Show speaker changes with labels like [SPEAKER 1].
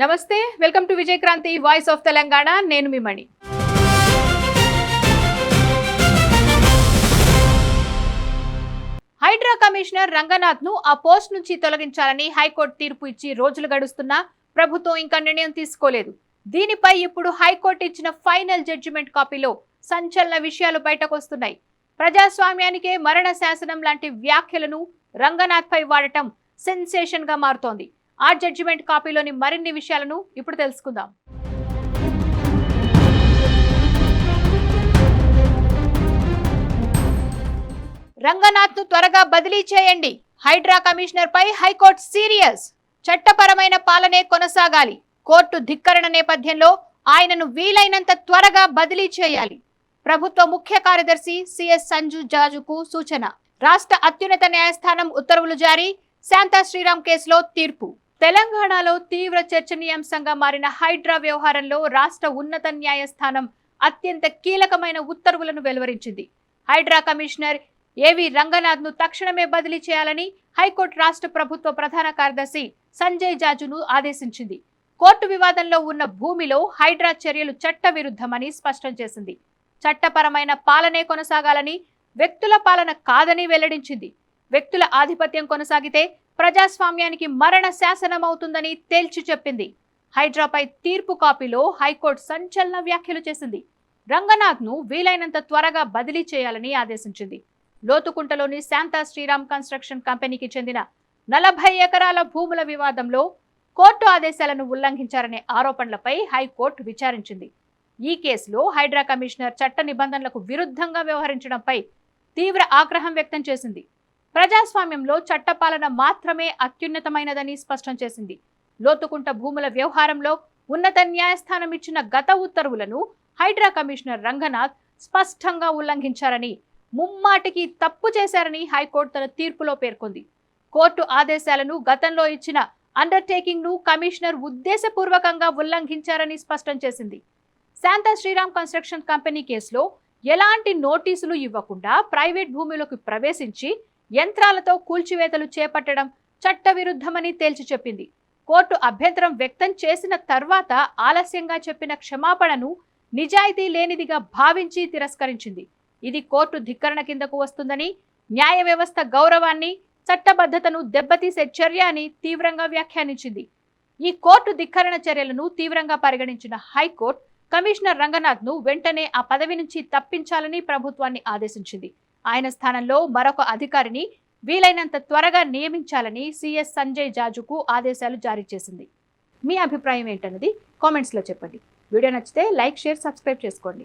[SPEAKER 1] నమస్తే, welcome to Vijayakranthi voice of Telangana. నేను మీ మణి. Hydraa commissioner Ranganath ను ఆ పోస్ట్ నుంచి తొలగించాలని హైకోర్టు తీర్పు ఇచ్చి రోజులు గడుస్తున్నా ప్రభుత్వం ఇంకా నిర్ణయం తీసుకోలేదు. దీనిపై ఇప్పుడు హైకోర్టు ఇచ్చిన ఫైనల్ జడ్జిమెంట్ కాపీలో సంచలన విషయాలు బయటకు వస్తున్నాయి. ప్రజాస్వామ్యానికే మరణ శాసనం లాంటి వ్యాఖ్యలను రంగనాథ్ పై వాడటం సెన్సేషన్ గా మారుతోంది. ఆ జడ్జిమెంట్ కాపీలోని మరిన్ని విషయాలను ఇప్పుడు తెలుసుకుందాం. రంగనాథ్ ను త్వరగా బదిలీ చేయండి. హైడ్రా కమిషనర్ పై హైకోర్టు సీరియస్. చట్టపరమైన పాలనే కొనసాగాలి. కోర్టు ధిక్కరణ నేపథ్యంలో ఆయనను వీలైనంత త్వరగా బదిలీ చేయాలి. ప్రభుత్వ ముఖ్య కార్యదర్శి సిఎస్ సంజు జాజుకు సూచన. రాష్ట్ర అత్యున్నత న్యాయస్థానం ఉత్తర్వులు జారీ. శాంతా శ్రీరామ్ కేసులో తీర్పు. తెలంగాణలో తీవ్ర చర్చనీయాంశంగా మారిన హైడ్రా వ్యవహారంలో రాష్ట్ర ఉన్నత న్యాయస్థానం అత్యంత కీలకమైన ఉత్తర్వులను వెలువరించింది. హైడ్రా కమిషనర్ ఏవి రంగనాథ్ ను తక్షణమే బదిలీ చేయాలని హైకోర్టు రాష్ట్ర ప్రభుత్వ ప్రధాన కార్యదర్శి సంజయ్ జాజును ఆదేశించింది. కోర్టు వివాదంలో ఉన్న భూమిలో హైడ్రా చర్యలు చట్ట విరుద్ధమని స్పష్టం చేసింది. చట్టపరమైన పాలనే కొనసాగాలని, వ్యక్తుల పాలన కాదని వెల్లడించింది. వ్యక్తుల ఆధిపత్యం కొనసాగితే ప్రజాస్వామ్యానికి మరణ శాసనం అవుతుందని తేల్చి చెప్పింది. హైడ్రాపై తీర్పు కాపీలో హైకోర్టు సంచలన వ్యాఖ్యలు చేసింది. రంగనాథ్ ను వీలైనంత త్వరగా బదిలీ చేయాలని ఆదేశించింది. లోతుకుంటలోని శాంతా శ్రీరామ్ కన్స్ట్రక్షన్ కంపెనీకి చెందిన 40 ఎకరాల భూముల వివాదంలో కోర్టు ఆదేశాలను ఉల్లంఘించారనే ఆరోపణలపై హైకోర్టు విచారించింది. ఈ కేసులో హైడ్రా కమిషనర్ చట్ట నిబంధనలకు విరుద్ధంగా వ్యవహరించడంపై తీవ్ర ఆగ్రహం వ్యక్తం చేసింది. ప్రజాస్వామ్యంలో చట్టపాలన మాత్రమే అత్యున్నతమైనదని స్పష్టం చేసింది. లోతుకుంట భూముల వ్యవహారంలో ఉన్నత న్యాయస్థానం ఇచ్చిన గత ఉత్తర్వులను హైడ్రా కమిషనర్ రంగనాథ్ స్పష్టంగా ఉల్లంఘించారని, ముమ్మాటికి తప్పు చేశారని హైకోర్టు తన తీర్పులో పేర్కొంది. కోర్టు ఆదేశాలను గతంలో ఇచ్చిన అండర్టేకింగ్ ను కమిషనర్ ఉద్దేశపూర్వకంగా ఉల్లంఘించారని స్పష్టం చేసింది. శాంతా శ్రీరామ్ కన్స్ట్రక్షన్ కంపెనీ కేసులో ఎలాంటి నోటీసులు ఇవ్వకుండా ప్రైవేట్ భూమిలోకి ప్రవేశించి యంత్రాలతో కూల్చివేతలు చేపట్టడం చట్టవిరుద్ధమని తేల్చి చెప్పింది. కోర్టు అభ్యంతరం వ్యక్తం చేసిన తర్వాత ఆలస్యంగా చెప్పిన క్షమాపణను నిజాయితీ లేనిదిగా భావించి తిరస్కరించింది. ఇది కోర్టు ధిక్కరణ కిందకు వస్తుందని, న్యాయ వ్యవస్థ గౌరవాన్ని, చట్టబద్ధతను దెబ్బతీసే చర్య అని తీవ్రంగా వ్యాఖ్యానించింది. ఈ కోర్టు ధిక్కరణ చర్యలను తీవ్రంగా పరిగణించిన హైకోర్టు కమిషనర్ రంగనాథ్ ను వెంటనే ఆ పదవి నుంచి తప్పించాలని ప్రభుత్వాన్ని ఆదేశించింది. ఆయన స్థానంలో మరొక అధికారిని వీలైనంత త్వరగా నియమించాలని సిఎస్ సంజయ్ జాజుకు ఆదేశాలు జారీ చేసింది. మీ అభిప్రాయం ఏంటన్నది కామెంట్స్ లో చెప్పండి. వీడియో నచ్చితే లైక్, షేర్, సబ్స్క్రైబ్ చేసుకోండి.